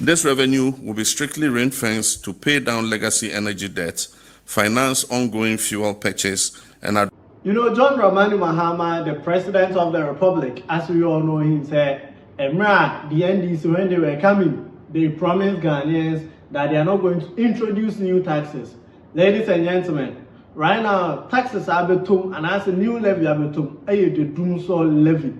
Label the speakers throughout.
Speaker 1: This revenue will be strictly ring-fenced to pay down legacy energy debt, finance ongoing fuel purchase, and
Speaker 2: John Dramani Mahama, the president of the republic, as we all know him, said, Emra, the NDC, when they were coming, they promised Ghanaians that they are not going to introduce new taxes. Ladies and gentlemen, right now, taxes are betum, and as a new levy are betum, the Dumsor Levy.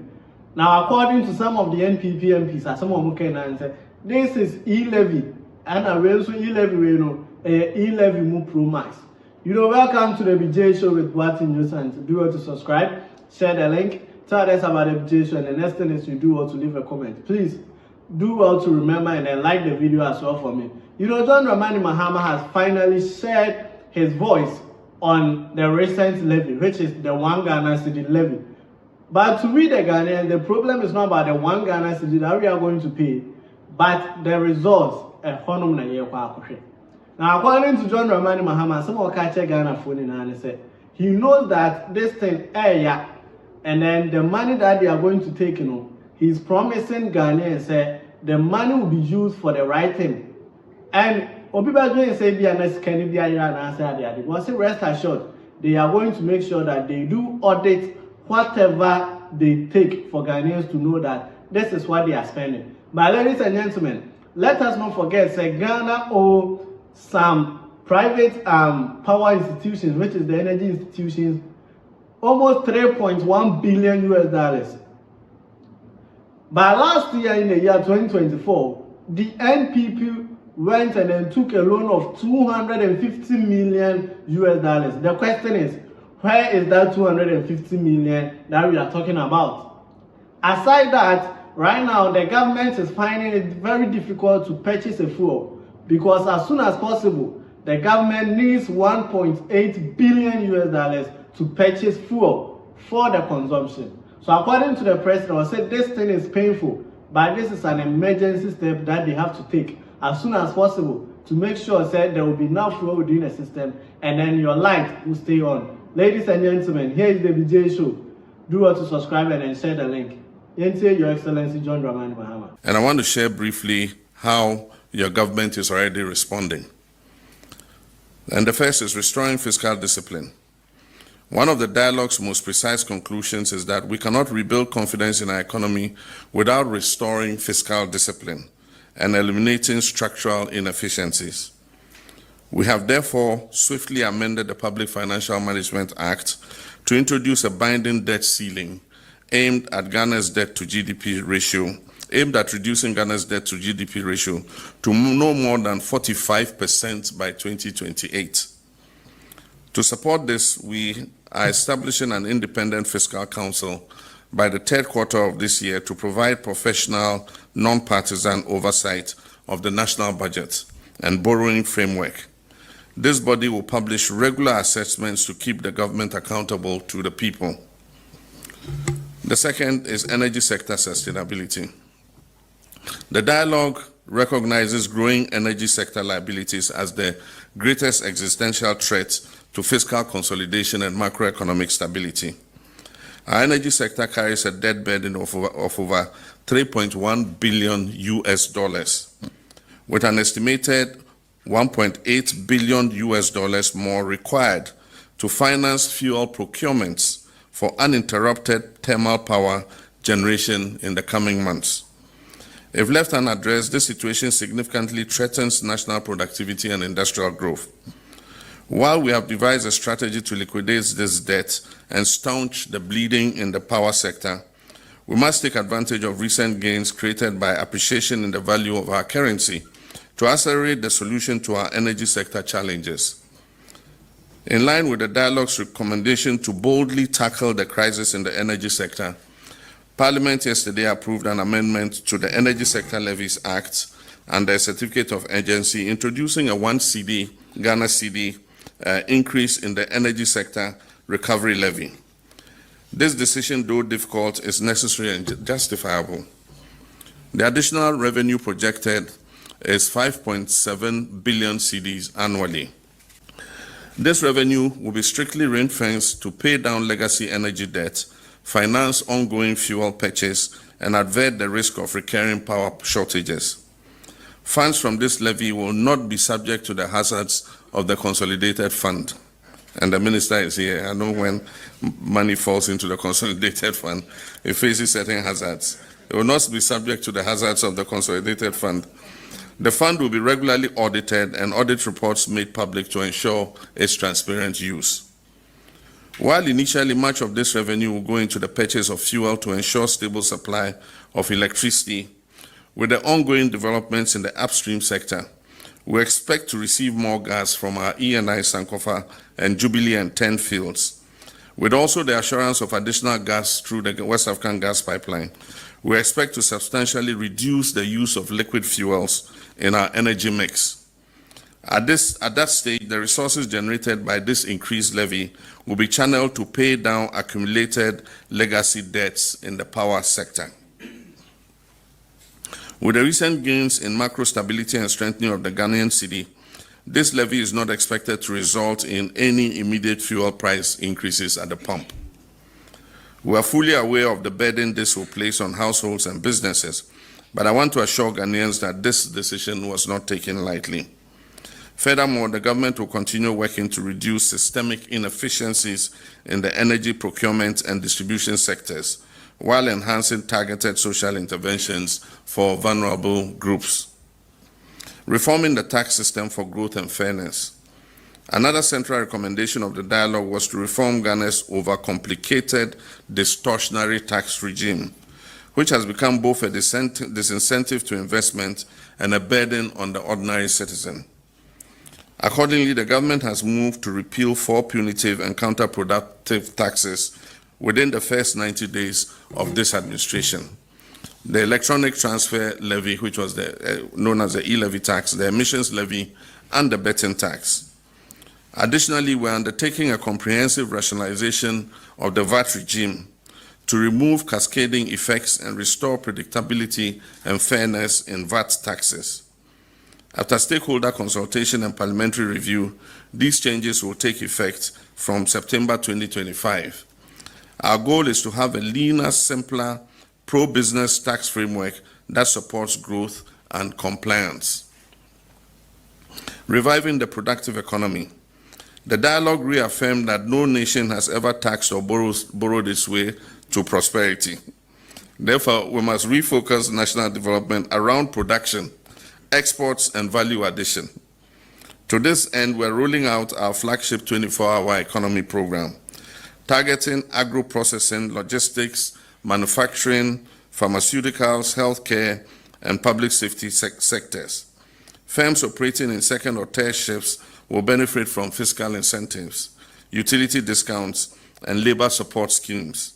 Speaker 2: Now, according to some of the NPP MPs, as some of them can say, this is e-levy, and I will also e-levy, e-levy mu pro max. Welcome to the BJ Show with Boatin News, and do well to subscribe, share the link, tell us about the BJ Show, and the next thing is you do well to leave a comment. Please do well to remember and then like the video as well for me. John Dramani Mahama has finally shared his voice on the recent levy, which is the 1 Ghana cedi levy. But to read the Ghanaians, the problem is not about the 1 Ghana cedi that we are going to pay, but the results. Now, according to John Dramani Mahama, some of catch Ghana phone in and say he knows that this thing, and then the money that they are going to take, he's promising Ghanaians say the money will be used for the right thing. And Obiba say be honest, can be answer because rest assured, they are going to make sure that they do audit whatever they take for Ghanaians to know that this is what they are spending. But ladies and gentlemen, let us not forget, say Ghana owe some private power institutions, which is the energy institutions, almost $3.1 billion US. But last year, in the year 2024, the NPP went and then took a loan of $250 million US. The question is, where is that $250 million that we are talking about? Aside that, right now the government is finding it very difficult to purchase a fuel because as soon as possible, the government needs $1.8 billion US to purchase fuel for the consumption. So according to the president, I said this thing is painful, but this is an emergency step that they have to take as soon as possible to make sure that there will be enough fuel within the system and then your light will stay on. Ladies and gentlemen, here is the BJ Show. Do well to subscribe and then share the link. Your Excellency John Dramani Mahama.
Speaker 1: And I want to share briefly how your government is already responding. And the first is restoring fiscal discipline. One of the dialogue's most precise conclusions is that we cannot rebuild confidence in our economy without restoring fiscal discipline and eliminating structural inefficiencies. We have therefore swiftly amended the Public Financial Management Act to introduce a binding debt ceiling aimed at Ghana's debt to GDP ratio, aimed at reducing Ghana's debt to GDP ratio to no more than 45% by 2028. To support this, we are establishing an independent fiscal council by the third quarter of this year to provide professional, non-partisan oversight of the national budget and borrowing framework. This body will publish regular assessments to keep the government accountable to the people. The second is energy sector sustainability. The dialogue recognizes growing energy sector liabilities as the greatest existential threat to fiscal consolidation and macroeconomic stability. Our energy sector carries a debt burden of over $3.1 billion US, with an estimated $1.8 billion US more required to finance fuel procurements for uninterrupted thermal power generation in the coming months. If left unaddressed, this situation significantly threatens national productivity and industrial growth. While we have devised a strategy to liquidate this debt and staunch the bleeding in the power sector, we must take advantage of recent gains created by appreciation in the value of our currency to accelerate the solution to our energy sector challenges. In line with the dialogue's recommendation to boldly tackle the crisis in the energy sector, Parliament yesterday approved an amendment to the Energy Sector Levies Act and a certificate of urgency, introducing a 1 Ghana cedi increase in the energy sector recovery levy. This decision, though difficult, is necessary and justifiable. The additional revenue projected is 5.7 billion cedis annually. This revenue will be strictly ring-fenced to pay down legacy energy debt, finance ongoing fuel purchase, and avert the risk of recurring power shortages. Funds from this levy will not be subject to the hazards of the consolidated fund. And the minister is here. I know when money falls into the consolidated fund, it faces certain hazards. It will not be subject to the hazards of the consolidated fund. The fund will be regularly audited and audit reports made public to ensure its transparent use. While initially much of this revenue will go into the purchase of fuel to ensure stable supply of electricity, with the ongoing developments in the upstream sector, we expect to receive more gas from our E&I Sankofa and Jubilee and 10 fields. With also the assurance of additional gas through the West African gas pipeline, we expect to substantially reduce the use of liquid fuels in our energy mix. At that stage, the resources generated by this increased levy will be channeled to pay down accumulated legacy debts in the power sector. With the recent gains in macro stability and strengthening of the Ghanaian cedi, this levy is not expected to result in any immediate fuel price increases at the pump. We are fully aware of the burden this will place on households and businesses, but I want to assure Ghanaians that this decision was not taken lightly. Furthermore, the government will continue working to reduce systemic inefficiencies in the energy procurement and distribution sectors, while enhancing targeted social interventions for vulnerable groups. Reforming the tax system for growth and fairness. Another central recommendation of the dialogue was to reform Ghana's overcomplicated distortionary tax regime, which has become both a disincentive to investment and a burden on the ordinary citizen. Accordingly, the government has moved to repeal 4 punitive and counterproductive taxes within the first 90 days of this administration. The electronic transfer levy, which was known as the e-levy tax, the emissions levy, and the betting tax. Additionally, we're undertaking a comprehensive rationalization of the VAT regime to remove cascading effects and restore predictability and fairness in VAT taxes. After stakeholder consultation and parliamentary review, these changes will take effect from September 2025. Our goal is to have a leaner, simpler, pro-business tax framework that supports growth and compliance. Reviving the productive economy. The dialogue reaffirmed that no nation has ever taxed or borrowed its way to prosperity. Therefore, we must refocus national development around production, exports, and value addition. To this end, we're rolling out our flagship 24-hour economy program, targeting agro-processing, logistics, manufacturing, pharmaceuticals, healthcare, and public safety sectors. Firms operating in second or third shifts will benefit from fiscal incentives, utility discounts, and labor support schemes.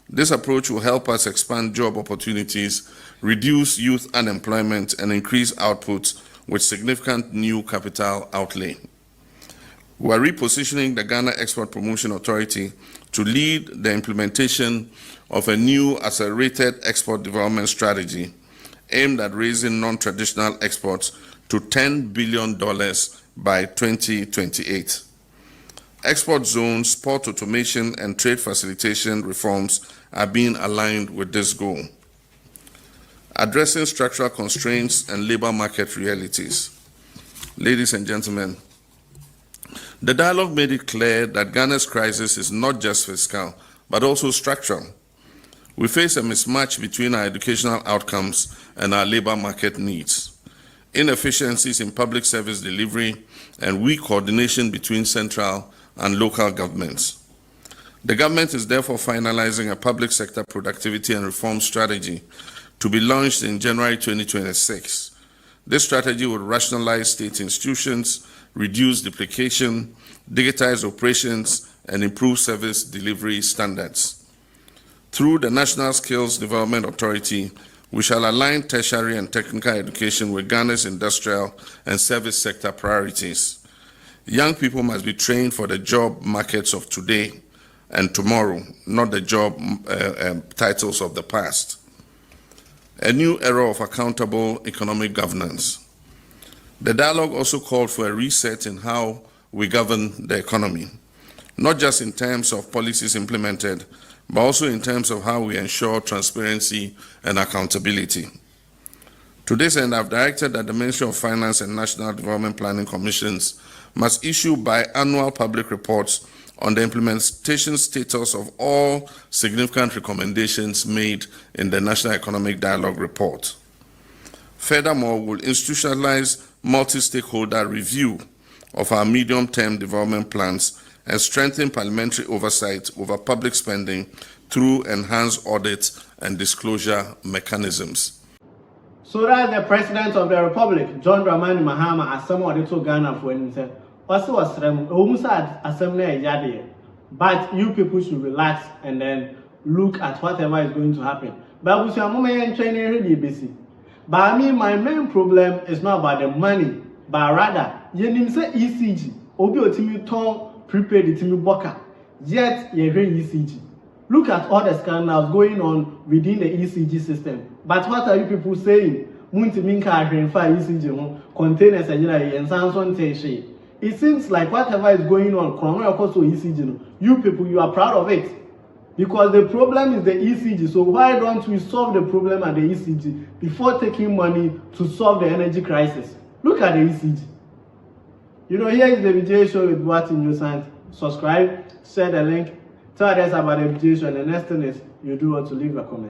Speaker 1: This approach will help us expand job opportunities, reduce youth unemployment, and increase output with significant new capital outlay. We are repositioning the Ghana Export Promotion Authority to lead the implementation of a new accelerated export development strategy aimed at raising non-traditional exports to $10 billion by 2028. Export zones, port automation, and trade facilitation reforms are being aligned with this goal. Addressing structural constraints and labor market realities. Ladies and gentlemen, the dialogue made it clear that Ghana's crisis is not just fiscal, but also structural. We face a mismatch between our educational outcomes and our labor market needs, inefficiencies in public service delivery, and weak coordination between central and local governments. The government is therefore finalizing a public sector productivity and reform strategy to be launched in January 2026. This strategy will rationalize state institutions, reduce duplication, digitize operations, and improve service delivery standards. Through the National Skills Development Authority, we shall align tertiary and technical education with Ghana's industrial and service sector priorities. Young people must be trained for the job markets of today and tomorrow, not the job titles of the past. A new era of accountable economic governance. The dialogue also called for a reset in how we govern the economy, not just in terms of policies implemented, but also in terms of how we ensure transparency and accountability. To this end, I've directed that the Ministry of Finance and National Development Planning Commissions must issue biannual public reports on the implementation status of all significant recommendations made in the National Economic Dialogue Report. Furthermore, we'll institutionalize multi-stakeholder review of our medium-term development plans and strengthen parliamentary oversight over public spending through enhanced audit and disclosure mechanisms.
Speaker 2: So that's the President of the Republic, John Dramani Mahama, as someone who told Ghana for himself. Also, but you people should relax and then look at whatever is going to happen. But I mean, my main problem is not about the money, but rather, you say ECG, obi otimi ton prepaid itimi boka, yet you hear ECG. Look at all the scandals going on within the ECG system. But what are you people saying? Muntiminka ECG containers and Samsung Teshe. It seems like whatever is going on, ECG, you people, you are proud of it. Because the problem is the ECG. So why don't we solve the problem at the ECG before taking money to solve the energy crisis? Look at the ECG. You know, here is the video show with what in your hand. Subscribe, share the link, tell others about the video show, and the next thing is you do want to leave a comment.